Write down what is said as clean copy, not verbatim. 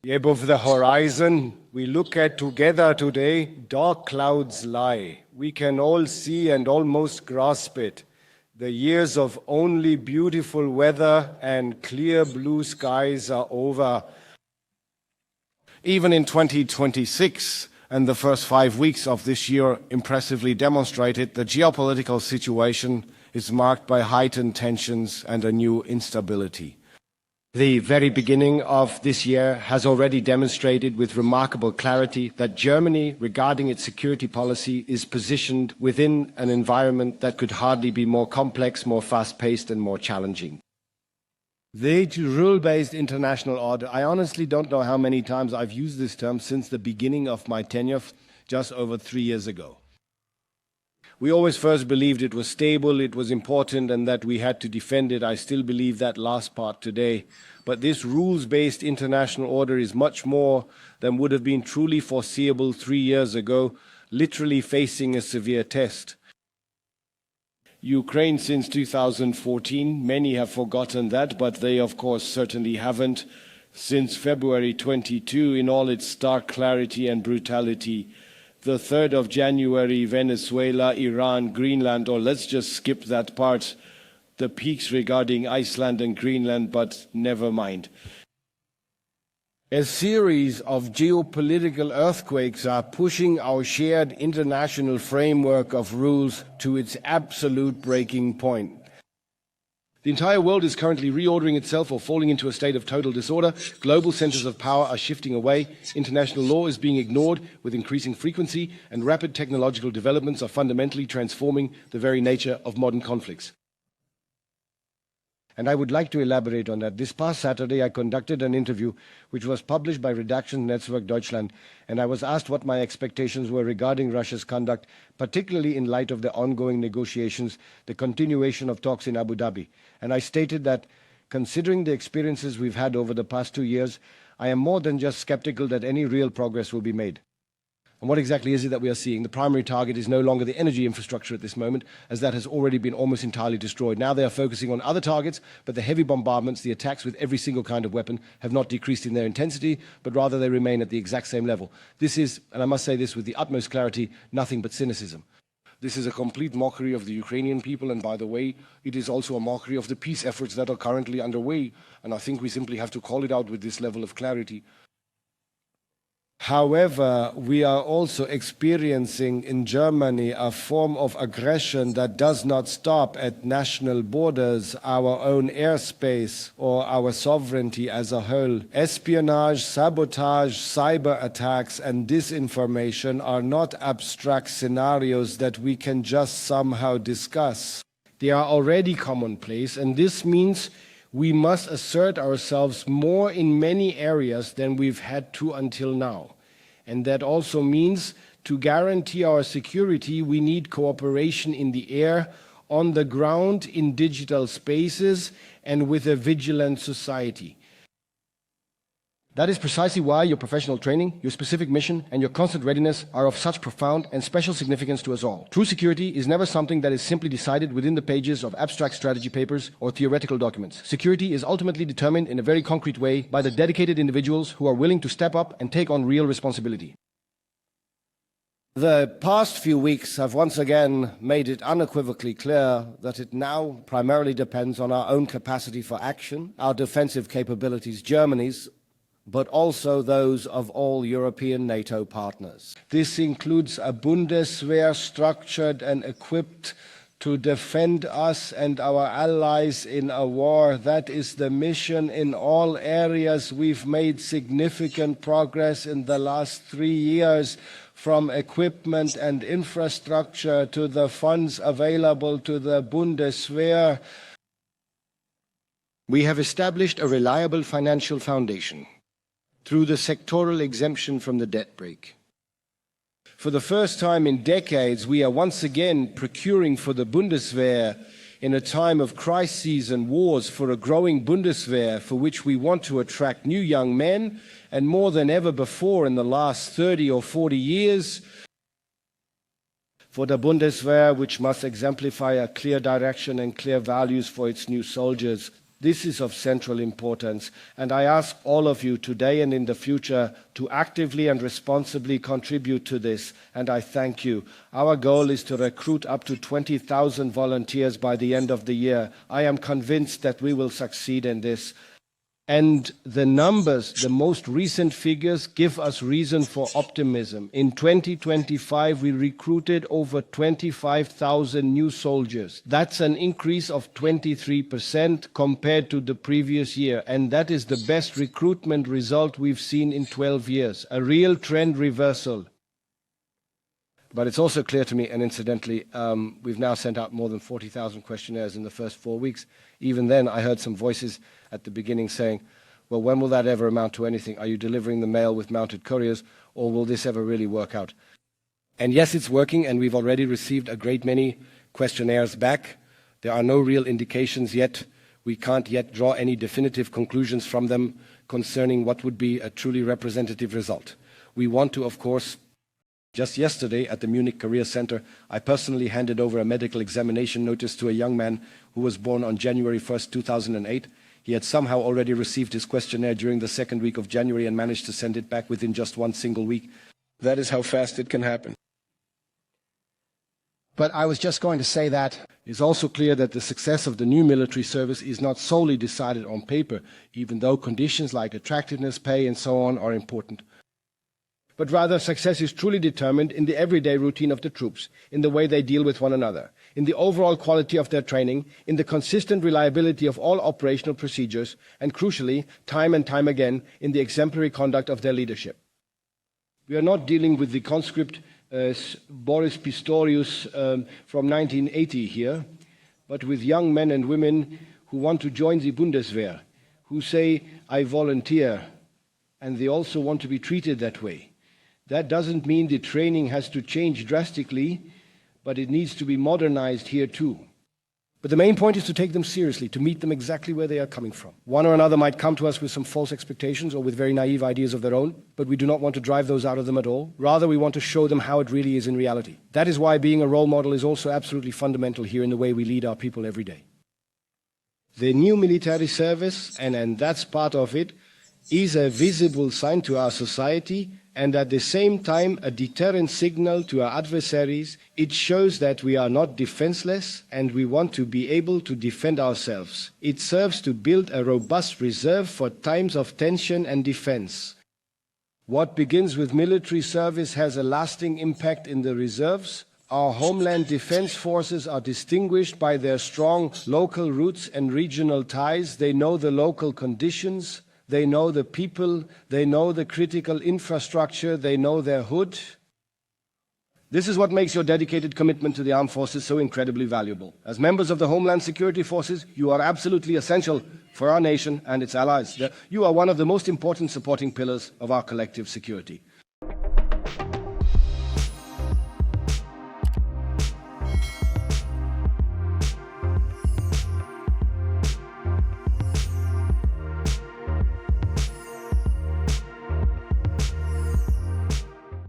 Above the horizon we look at together today, dark clouds lie. We can all see and almost grasp it. The years of only beautiful weather and clear blue skies are over. Even in 2026, and the first 5 weeks of this year impressively demonstrated, the geopolitical situation is marked by heightened tensions and a new instability. The very beginning of this year has already demonstrated with remarkable clarity that Germany, regarding its security policy, is positioned within an environment that could hardly be more complex, more fast-paced and more challenging. The rule-based international order, I honestly don't know how many times I've used this term since the beginning of my tenure, just over 3 years ago. We always first believed it was stable, it was important, and that we had to defend it. I still believe that last part today. But this rules-based international order is much more than would have been truly foreseeable 3 years ago, literally facing a severe test. Ukraine since 2014, many have forgotten that, but they of course certainly haven't. Since February 22, in all its stark clarity and brutality, the 3rd of January, Venezuela, Iran, Greenland, or let's just skip that part, the peaks regarding Iceland and Greenland, but never mind. A series of geopolitical earthquakes are pushing our shared international framework of rules to its absolute breaking point. The entire world is currently reordering itself or falling into a state of total disorder. Global centers of power are shifting away. International law is being ignored with increasing frequency, and rapid technological developments are fundamentally transforming the very nature of modern conflicts. And I would like to elaborate on that. This past Saturday, I conducted an interview which was published by Redaktionsnetzwerk Deutschland, and I was asked what my expectations were regarding Russia's conduct, particularly in light of the ongoing negotiations, the continuation of talks in Abu Dhabi. And I stated that, considering the experiences we've had over the past 2 years, I am more than just skeptical that any real progress will be made. And what exactly is it that we are seeing? The primary target is no longer the energy infrastructure at this moment, as that has already been almost entirely destroyed. Now they are focusing on other targets, but the heavy bombardments, the attacks with every single kind of weapon, have not decreased in their intensity, but rather they remain at the exact same level. This is, and I must say this with the utmost clarity, nothing but cynicism. This is a complete mockery of the Ukrainian people, and by the way, it is also a mockery of the peace efforts that are currently underway, and I think we simply have to call it out with this level of clarity. However, we are also experiencing in Germany a form of aggression that does not stop at national borders, our own airspace, or our sovereignty as a whole. Espionage, sabotage, cyber attacks, and disinformation are not abstract scenarios that we can just somehow discuss. They are already commonplace, and this means we must assert ourselves more in many areas than we've had to until now. And that also means to guarantee our security, we need cooperation in the air, on the ground, in digital spaces, and with a vigilant society. That is precisely why your professional training, your specific mission, and your constant readiness are of such profound and special significance to us all. True security is never something that is simply decided within the pages of abstract strategy papers or theoretical documents. Security is ultimately determined in a very concrete way by the dedicated individuals who are willing to step up and take on real responsibility. The past few weeks have once again made it unequivocally clear that it now primarily depends on our own capacity for action, our defensive capabilities, Germany's, but also those of all European NATO partners. This includes a Bundeswehr structured and equipped to defend us and our allies in a war. That is the mission in all areas. We've made significant progress in the last 3 years, from equipment and infrastructure to the funds available to the Bundeswehr. We have established a reliable financial foundation through the sectoral exemption from the debt brake. For the first time in decades, we are once again procuring for the Bundeswehr in a time of crises and wars for a growing Bundeswehr for which we want to attract new young men, and more than ever before in the last 30 or 40 years, for the Bundeswehr which must exemplify a clear direction and clear values for its new soldiers. This is of central importance, and I ask all of you today and in the future to actively and responsibly contribute to this, and I thank you. Our goal is to recruit up to 20,000 volunteers by the end of the year. I am convinced that we will succeed in this. And the numbers, the most recent figures, give us reason for optimism. In 2025, we recruited over 25,000 new soldiers. That's an increase of 23% compared to the previous year, and that is the best recruitment result we've seen in 12 years, a real trend reversal. But it's also clear to me, and incidentally, we've now sent out more than 40,000 questionnaires in the first 4 weeks. Even then, I heard some voices at the beginning saying, well, when will that ever amount to anything? Are you delivering the mail with mounted couriers, or will this ever really work out? And yes, it's working, and we've already received a great many questionnaires back. There are no real indications yet. We can't yet draw any definitive conclusions from them concerning what would be a truly representative result. We want to, of course, just yesterday at the Munich Career Center, I personally handed over a medical examination notice to a young man who was born on January 1st, 2008. He had somehow already received his questionnaire during the second week of January and managed to send it back within just one single week. That is how fast it can happen. But I was just going to say that it's also clear that the success of the new military service is not solely decided on paper, even though conditions like attractiveness, pay, and so on are important. But rather, success is truly determined in the everyday routine of the troops, in the way they deal with one another, in the overall quality of their training, in the consistent reliability of all operational procedures, and crucially, time and time again, in the exemplary conduct of their leadership. We are not dealing with the conscript Boris Pistorius from 1980 here, but with young men and women who want to join the Bundeswehr, who say, I volunteer, and they also want to be treated that way. That doesn't mean the training has to change drastically, but it needs to be modernized here too. But the main point is to take them seriously, to meet them exactly where they are coming from. One or another might come to us with some false expectations or with very naive ideas of their own, but we do not want to drive those out of them at all. Rather, we want to show them how it really is in reality. That is why being a role model is also absolutely fundamental here in the way we lead our people every day. The new military service, and that's part of it, is a visible sign to our society and at the same time a deterrent signal to our adversaries. It shows that we are not defenseless and we want to be able to defend ourselves. It serves to build a robust reserve for times of tension and defense. What begins with military service has a lasting impact in the reserves. Our homeland defense forces are distinguished by their strong local roots and regional ties. They know the local conditions. They know the people, they know the critical infrastructure, they know their hood. This is what makes your dedicated commitment to the armed forces so incredibly valuable. As members of the Homeland Security Forces, you are absolutely essential for our nation and its allies. You are one of the most important supporting pillars of our collective security.